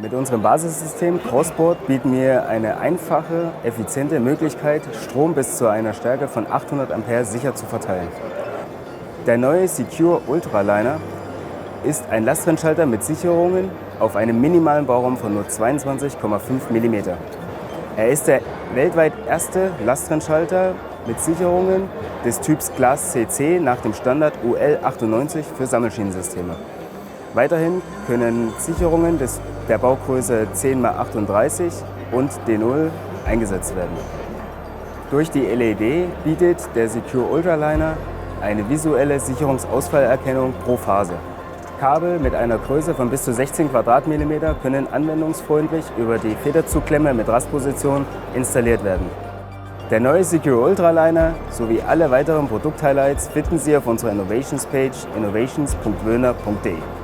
Mit unserem Basissystem Crossboard bieten wir eine einfache, effiziente Möglichkeit, Strom bis zu einer Stärke von 800 Ampere sicher zu verteilen. Der neue Secure Ultraliner ist ein Lastrennschalter mit Sicherungen auf einem minimalen Bauraum von nur 22,5 mm. Er ist der weltweit erste Lastrennschalter mit Sicherungen des Typs Glas CC nach dem Standard UL 98 für Sammelschienensysteme. Weiterhin können Sicherungen der Baugröße 10x38 und D0 eingesetzt werden. Durch die LED bietet der Secure Ultraliner eine visuelle Sicherungsausfallerkennung pro Phase. Kabel mit einer Größe von bis zu 16 Quadratmillimeter können anwendungsfreundlich über die Federzugklemme mit Rastposition installiert werden. Der neue Secure Ultraliner sowie alle weiteren Produkthighlights finden Sie auf unserer Innovations-Page innovations.wöhner.de.